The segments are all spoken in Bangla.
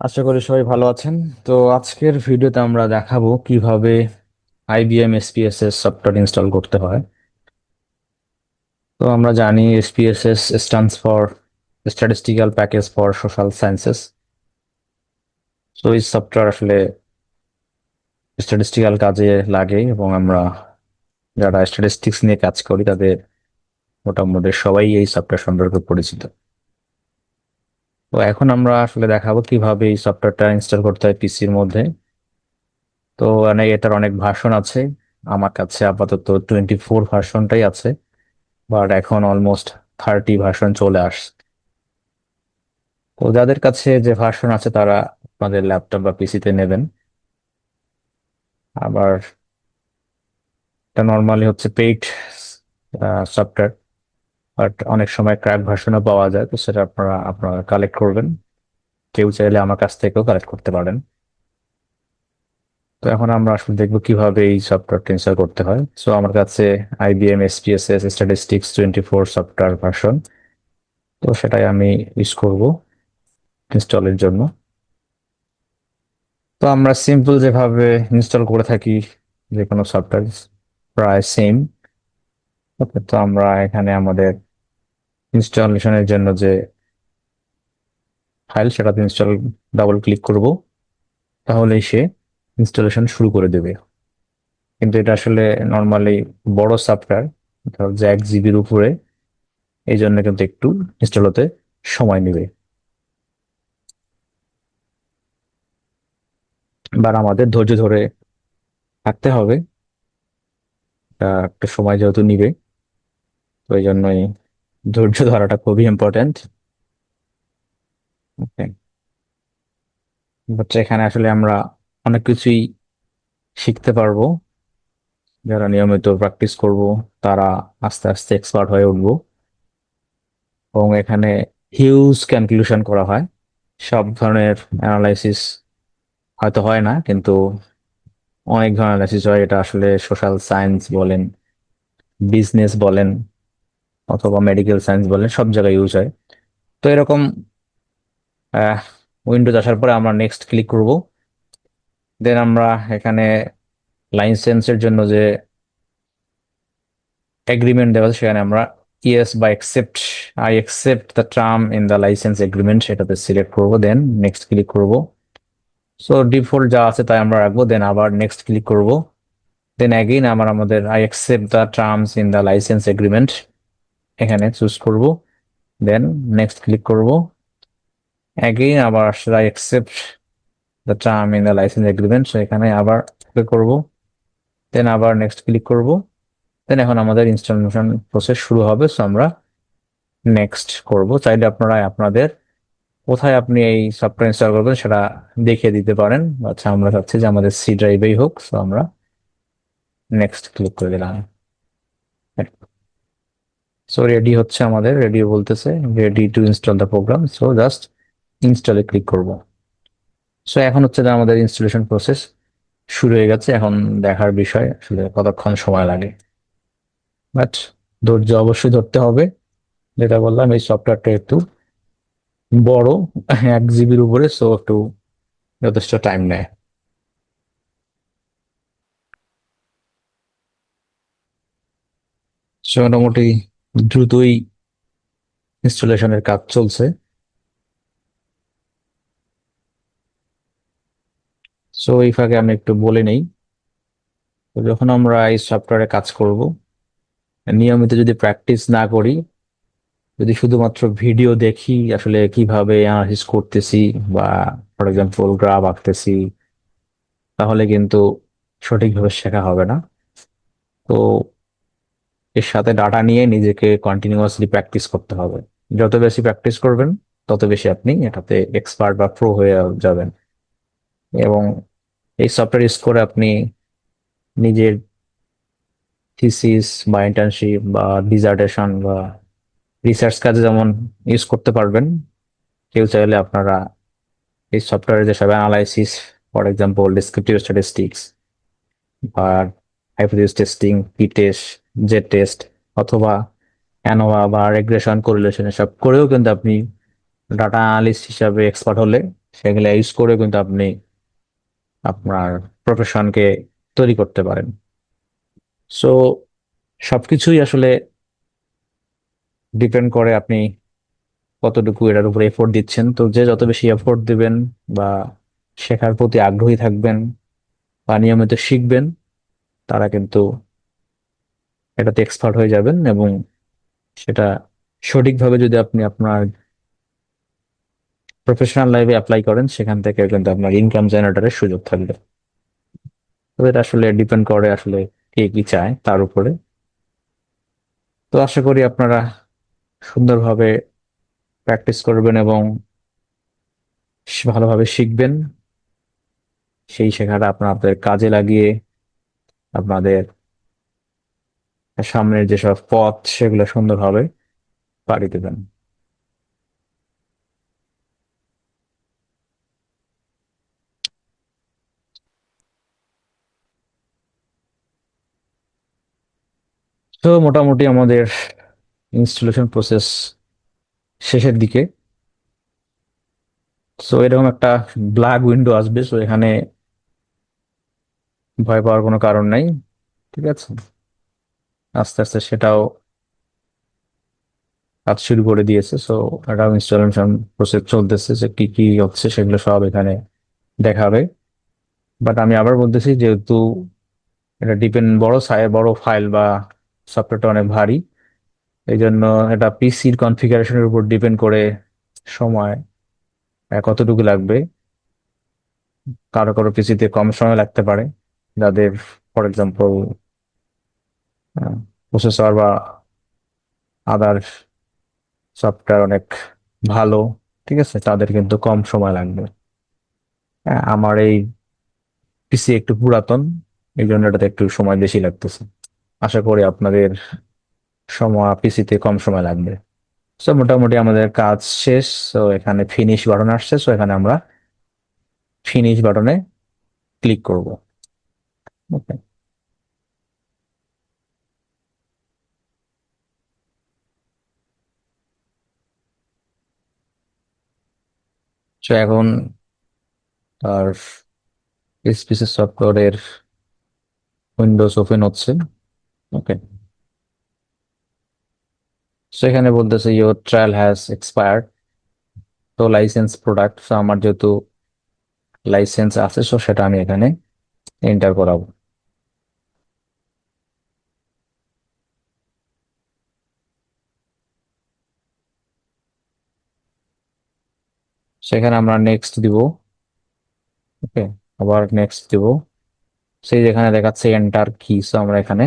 আশা করি সবাই ভালো আছেন। তো আজকের ভিডিওতে আমরা দেখাবো কিভাবে আইবিএম এসপিএসএস সফটওয়্যার ইনস্টল করতে হয়। তো আমরা জানি SPSS stands for statistical package for social sciences. তো এই সফটওয়্যার আসলে স্ট্যাটিস্টিক্যাল কাজে লাগে এবং আমরা যারা স্ট্যাটিস্টিক্স নিয়ে কাজ করি তাদের মোটামুটি সবাই এই সফটওয়্যার সম্পর্কে পরিচিত। তো এখন আমরা আসলে দেখাবো কিভাবে এই সফটওয়্যারটা ইনস্টল করতে হয় পিসির মধ্যে। তো এটার অনেক ভার্সন আছে। আমার কাছে আপাতত 24 ভার্সনটাই আছে, বাট এখন অলমোস্ট 30 ভার্সন চলে আসছে। তো যাদের কাছে যে ভার্সন আছে তারা আপনাদের ল্যাপটপ বা পিসিতে নেবেন। আবার এটা নর্মালি হচ্ছে পেইড সফটওয়্যার, বাট অনেক সময় ক্র্যাক ভার্সনও পাওয়া যায়, তো সেটা আপনারা কালেক্ট করবেন। কেউ চাইলে আমার কাছ থেকেও কালেক্ট করতে পারেন। তো এখন আমরা আসলে দেখবো কিভাবে এই সফটওয়্যারটা ইনস্টল করতে হয়। সো আমার কাছে IBM SPSS statistics 24 software version, তো সেটাই আমি ইউজ করব ইনস্টলের জন্য। তো আমরা সিম্পল যেভাবে ইনস্টল করে থাকি যে কোনো সফটওয়্যার, প্রায় সেম। ওকে, তো আমরা এখানে আমাদের ইনস্টলেশনের জন্য যে ফাইল সেটাতে ইনস্টল ডাবল ক্লিক করব, তাহলেই সে ইনস্টলেশন শুরু করে দেবে। কিন্তু এটা আসলে নর্মালি বড় সফটওয়্যার, ধরো যে 1 জিবির উপরে, এই জন্য কিন্তু একটু ইনস্টল হতে সময় নেবে। এবার আমাদের ধৈর্য ধরে থাকতে হবে, এটা একটা সময় যেহেতু নিবে, তো এই জন্যই ধৈর্য ধরাটা খুবই ইম্পর্টেন্ট। ওকে, বাট এখানে আসলে আমরা অনেক কিছুই শিখতে পারবো। যারা নিয়মিত প্র্যাকটিস করব তারা আস্তে আস্তে এক্সপার্ট হয়ে উঠবো। এবং এখানে হিউজ ক্যালকুলেশন করা হয়। সব ধরনের অ্যানালাইসিস হয়তো হয় না, কিন্তু অনেক ধরনের অ্যানালাইসিস হয়। এটা আসলে সোশ্যাল সায়েন্স বলেন, বিজনেস বলেন, অথবা মেডিকেল সায়েন্স বলেন, সব জায়গায় ইউজ হয়। তো এরকম উইন্ডোজ আসার পরে আমরা নেক্সট ক্লিক করব। দেন আমরা এখানে লাইসেন্সের জন্য যে এগ্রিমেন্ট দেওয়া আছে সেখানে আমরা ইয়েস বা accept, I accept the term in the licence agreement সেটাতে সিলেক্ট করব, দেন নেক্সট ক্লিক করব। সো ডিফল্ট যা আছে তাই আমরা রাখবো, দেন আবার নেক্সট ক্লিক করব। দেন অ্যাগেইন আমাদের I accept the terms in the licence agreement এখানে চুজ করব, দেন নেক্সট ক্লিক করব। অ্যাগেইন আবার I accept the term in the licence agreement, so এখানে আবার ক্লিক করব, দেন আবার নেক্সট ক্লিক করব। দেন এখন আমাদের ইনস্টলেশন প্রসেস শুরু হবে। সো আমরা নেক্সট করব। চাইলে আপনারা আপনাদের কোথায় আপনি এই সফটওয়্যার ইনস্টল করবেন সেটা দেখিয়ে দিতে পারেন। আচ্ছা, আমরা চাচ্ছি যে আমাদের সি ড্রাইভেই হোক, সো আমরা নেক্সট ক্লিক করে দিলাম। সো রেডি হচ্ছে, আমাদের রেডি বলতেছে ready to install the program, so just ইনস্টলে ক্লিক করব। সো এখন হচ্ছে যে আমাদের ইনস্টলেশন প্রসেস শুরু হয়ে গেছে। এখন দেখার বিষয় আসলে কতক্ষণ সময় লাগে, বাট ধৈর্য অবশ্যই ধরতে হবে। যেটা বললাম, এই সফটওয়্যারটা একটু বড়, 1 জিবির উপরে, সো একটু যথেষ্ট টাইম নেয়। সো মোটামুটি দ্রুতই ইনস্টলেশনের কাজ চলছে। সো এই ফাঁকে আমি একটু বলে নেই, তো যখন আমরা এই সফটওয়্যারে কাজ করব, নিয়মিত যদি প্র্যাকটিস না করি, যদি শুধুমাত্র ভিডিও দেখি আসলে কিভাবে অ্যানালাইসিস করতেছি বা ফর এক্সাম্পল গ্রাফ আঁকতেছি, তাহলে কিন্তু সঠিকভাবে শেখা হবে না। তো এর সাথে ডাটা নিয়ে নিজেকে কন্টিনিউয়াসলি প্র্যাকটিস করতে হবে। যত বেশি প্র্যাকটিস করবেন তত বেশি আপনি এটাতে এক্সপার্ট বা প্রো হয়ে যাবেন। এবং এই সফটওয়্যার ইউজ করে আপনি নিজের থিসিস বা ইন্টার্নশিপ বা ডিজার্টেশন বা রিসার্চ কাজে যেমন ইউজ করতে পারবেন, কেউ চাইলে আপনারা এই সফটওয়্যারে যেসব analysis, for example descriptive statistics বা hypothesis testing, P test, Z test, অথবা অ্যানোভা বা রেগ্রেশন কোরিলেশন, এসব করেও কিন্তু আপনি ডাটা অ্যানালিস্ট হিসাবে এক্সপার্ট হলে সেগুলো ইউজ করে কিন্তু আপনি আপনার প্রফেশনকে তৈরি করতে পারেন। সো সবকিছুই আসলে ডিপেন্ড করে আপনি কতটুকু এটার উপরে এফোর্ট দিচ্ছেন। তো যে যত বেশি এফোর্ট দিবেন বা শেখার প্রতি আগ্রহী থাকবেন বা নিয়মিত শিখবেন, তারা কিন্তু এটাতে এক্সপার্ট হয়ে যাবেন। এবং সেটা সঠিকভাবে যদি আপনি আপনার প্রফেশনাল লাইফে অ্যাপ্লাই করেন, সেখান থেকে কিন্তু আপনার ইনকাম জেনারেটরের সুযোগ থাকবে। তো এটা আসলে ডিপেন্ড করে আসলে কে কি চায় তার উপরে। তো আশা করি আপনারা সুন্দরভাবে প্র্যাকটিস করবেন এবং ভালোভাবে শিখবেন। সেই শেখাটা আপনাদের কাজে লাগিয়ে আপনাদের সামনের যেসব পথ সেগুলো সুন্দরভাবে পাড়ি দেবেন। তো মোটামুটি আমাদের ইনস্টলেশন প্রসেস শেষের দিকে। সো এরকম একটা ব্ল্যাক উইন্ডো আসবে, সো এখানে ভয় পাওয়ার কোনো কারণ নাই। ঠিক আছে, আস্তে আস্তে সেটাও কাজ শুরু করে দিয়েছে। সো এটাও ইনস্টলেশন প্রসেস চলতেছে, যে কি কি হচ্ছে সেগুলো সব এখানে দেখাবে। বাট আমি আবার বলতেছি, যেহেতু এটা ডিপেন্ড বড় ফাইল বা সফটওয়্যারটা অনেক ভারী, এই জন্য এটা পিসির কনফিগারেশনের উপর ডিপেন্ড করে সময় কতটুকু লাগবে। কারো কারো পিসিতে কম সময় লাগতে পারে, যাদের ফর এক্সাম্পল প্রসেসর বা আদার সফটওয়্যার অনেক ভালো, ঠিক আছে, তাদের কিন্তু কম সময় লাগবে। আমার এই পিসি একটু পুরাতন, এই জন্য এটাতে একটু সময় বেশি লাগতেছে। আশা করি আপনাদের সময় পিসিতে কম সময় লাগবে। সো মোটামুটি আমাদের কাজ শেষ। সো এখানে ফিনিশ বাটন আসছে, সো এখানে আমরা ফিনিশ বাটনে ক্লিক করব। ওকে, সো এখন আর এসপিসি সফটওয়্যারের উইন্ডোজ ওপেন হচ্ছে। ওকে, সো এখানে বলতেছে ইউর ট্রায়াল হ্যাজ এক্সপায়ার্ড, তো লাইসেন্স প্রোডাক্ট। সো আমার যেহেতু লাইসেন্স আছে, সো সেটা আমি এখানে এন্টার করাবো। সেখানে আমরা নেক্সট দিব। ওকে, আবার নেক্সট দিব। সেই যেখানে দেখাচ্ছে এন্টার কি, সো আমরা এখানে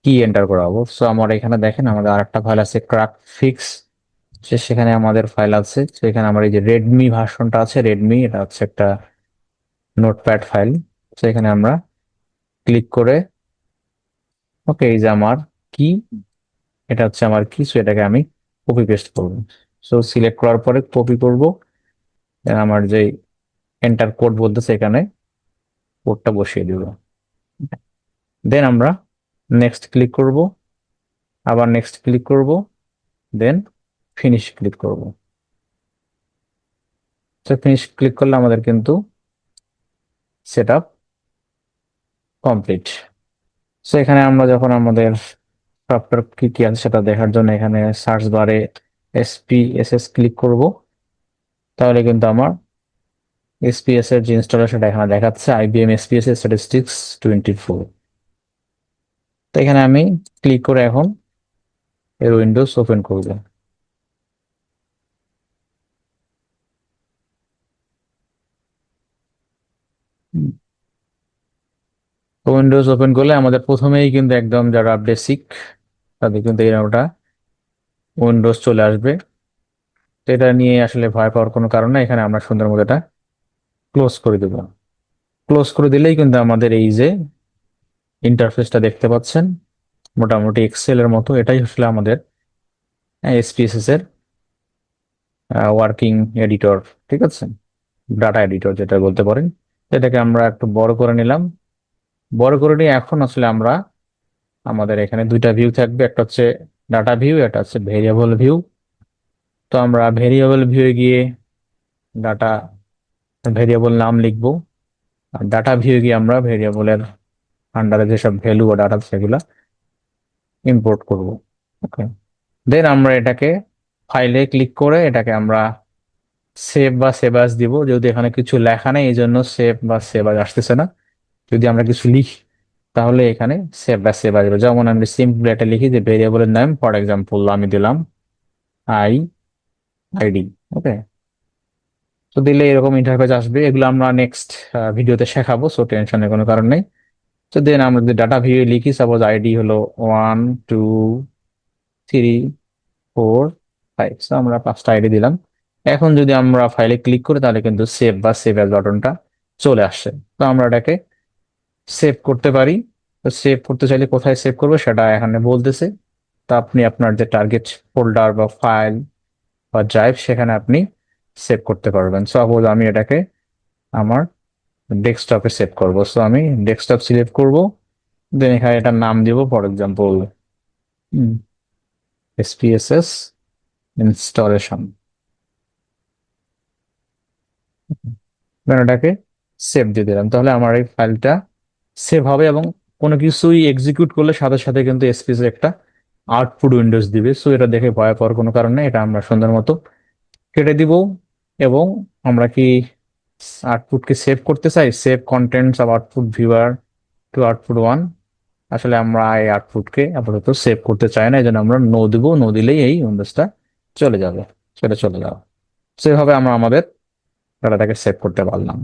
কি এন্টার করাবো। সো আমার এখানে দেখেন আমাদের আরেকটা ফাইল আছে ক্র্যাক ফিক্স, সেখানে আমাদের ফাইল আছে। তো এখানে আমার এই যে রেডমি ভার্সনটা আছে, রেডমি, এটা হচ্ছে একটা নোটপ্যাড ফাইল। তো এখানে আমরা ক্লিক করে, ওকে, এই যে আমার কি, এটা হচ্ছে আমার কি, সো এটাকে আমি কপি পেস্ট করবো। সো সিলেক্ট করার পরে কপি করব, দেন আমার যে এন্টার কোড বলতেছে এখানে কোডটা বসিয়ে দিব। দেন আমরা নেক্সট ক্লিক করব, আবার নেক্সট ক্লিক করব, দেন ফিনিশ ক্লিক করব। তো ফিনিশ ক্লিক করলে আমাদের কিন্তু সেট আপ কমপ্লিট। সো এখানে আমরা যখন আমাদের সফটওয়্যার কি কি আছে সেটা দেখার জন্য এখানে সার্চ বারে এসপিএসএস ক্লিক করব, তাহলে কিন্তু আমার এসপিএস এর যে ইনস্টলেশন এখানে দেখাচ্ছে আইবিএম এসপিএস স্ট্যাটিস্টিক্স 24। তো এখানে আমি ক্লিক করে এখন এর উইন্ডোজ ওপেন করব। উইন্ডোজ ওপেন করলে আমাদের প্রথমেই কিন্তু একদম যারা বেসিক তাদের কিন্তু এই ওটা উইন্ডোজ চলে আসবে। তো এটা নিয়ে আসলে ভয় পাওয়ার কোনো কারণ নাই, এখানে আমরা সুন্দর মতো এটা ক্লোজ করে দেব। ক্লোজ করে দিলেই কিন্তু আমাদের এই যে ইন্টারফেসটা দেখতে পাচ্ছেন, মোটামুটি এক্সেল এর মতো, এটাই আসলে আমাদের এসপিএসএস এর ওয়ার্কিং এডিটর। ঠিক আছে, ডাটা এডিটর যেটা বলতে পারেন। এটাকে আমরা একটু বড় করে নিলাম। বড় করে নিয়ে এখন আসলে আমরা আমাদের এখানে দুইটা ভিউ থাকবে, একটা হচ্ছে ডাটা ভিউ, একটা হচ্ছে ভেরিয়েবল ভিউ। তো আমরা ভেরিয়েবল ভিউ গিয়ে ডাটা ভেরিয়েবল নাম লিখবো। আর ডাটা ভিউ গিয়ে আমরা ভেরিয়েবলের আন্ডারে যেসব ভ্যালু বা ডাটা সেগুলা ইম্পোর্ট করব। ওকে, দেন আমরা এটাকে ফাইলে ক্লিক করে এটাকে আমরা সেভ বা সেভ আস দিব। যেহেতু এখানে কিছু লেখা নেই এই জন্য সেভ বা সেভ আস আসতেছে না। যদি আমরা কিছু লিখি তাহলে এখানে সেভ বা সেভ আসবে। যেমন আমি সিম্পল এটা লিখি যে ভেরিয়েবলের নাম ফর এক্সাম্পল আমি দিলাম আই আইডি। ওকে, তো দিলে এরকম ইন্টারফেস আসবে। এগুলো আমরা নেক্সট ভিডিওতে শেখাবো, সো টেনশনের কোনো কারণ নেই। তো দেন আমরা যদি ডাটা ভিউ লিখি, সাপোজ আইডি হলো 1 2 3 4 5, তো আমরা 5টা আইডি দিলাম। এখন যদি আমরা ফাইলে ক্লিক করি তাহলে কিন্তু সেভ বা সেভ অ্যাজ বাটনটা চলে আসছে। তো আমরা এটাকে সেভ করতে পারি। তো সেভ করতে চাইলে কোথায় সেভ করবো সেটা এখানে বলতেছে। তা আপনি আপনার যে টার্গেট ফোল্ডার বা ফাইল বা ড্রাইভ সেখানে আপনি সেভ করতে পারবেন। সাপোজ আমি এটাকে আমার ডেস্কটপে সেভ করব, সো আমি ডেস্কটপ সিলেক্ট করব। দেন এখানে এটার নাম দিব ফর এক্সাম্পল এসপিএসএস ইনস্টলেশন। দেন এটাকে সেভ দিয়ে দিলাম, তাহলে আমার এই ফাইলটা সেভ হবে এবং কোনো কিছুই এক্সিকিউট করলে সাথে সাথে কিন্তু এসপিএস একটা আউটপুট উইন্ডোজ দিবে। সো এটা দেখে ভয় পাওয়ার কোনো কারণ নেই, এটা আমরা সুন্দর মতো কেটে দিব। এবং আমরা কি আউটপুটকে সেভ করতে চাই, save contents of output viewer two output 1। আসলে আমরা এই আউটপুটকে আপাতত সেভ করতে চাই না, এই জন্য আমরা নো দিব। নো দিলেই এই উইন্ডোজটা চলে যাবে, সেটা চলে যাবে। সেভাবে আমরা আমাদের ডাটাটাকে সেভ করতে পারলাম।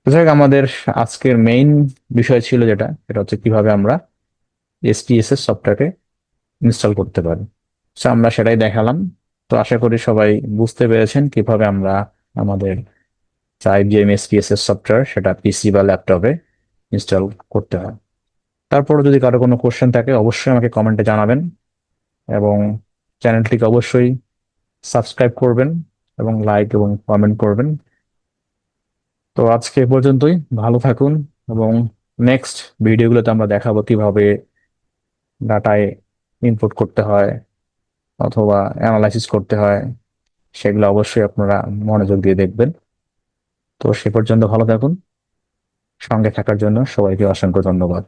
তো যাই হোক, আমাদের আজকের মেইন বিষয় ছিল যেটা, সেটা হচ্ছে কিভাবে আমরা এসপিএসএস সফটওয়্যারকে ইনস্টল করতে পারি। তো আমরা সেটাই দেখালাম। তো আশা করি সবাই বুঝতে পেরেছেন কিভাবে আমরা আমাদের IBM এসপিএসএস সফটওয়্যার সেটা পিসি বা ল্যাপটপে ইনস্টল করতে হয়। তারপরে যদি কারো কোনো কোশ্চেন থাকে অবশ্যই আমাকে কমেন্টে জানাবেন এবং চ্যানেলটিকে অবশ্যই সাবস্ক্রাইব করবেন এবং লাইক এবং কমেন্ট করবেন। তো আজকে এ পর্যন্তই, ভালো থাকুন এবং নেক্সট ভিডিওগুলোতে আমরা দেখাবো কিভাবে ডাটায় ইনপুট করতে হয় অথবা অ্যানালাইসিস করতে হয়, সেগুলো অবশ্যই আপনারা মনোযোগ দিয়ে দেখবেন। তো সে পর্যন্ত ভালো থাকুন, সঙ্গে থাকার জন্য সবাইকে অসংখ্য ধন্যবাদ।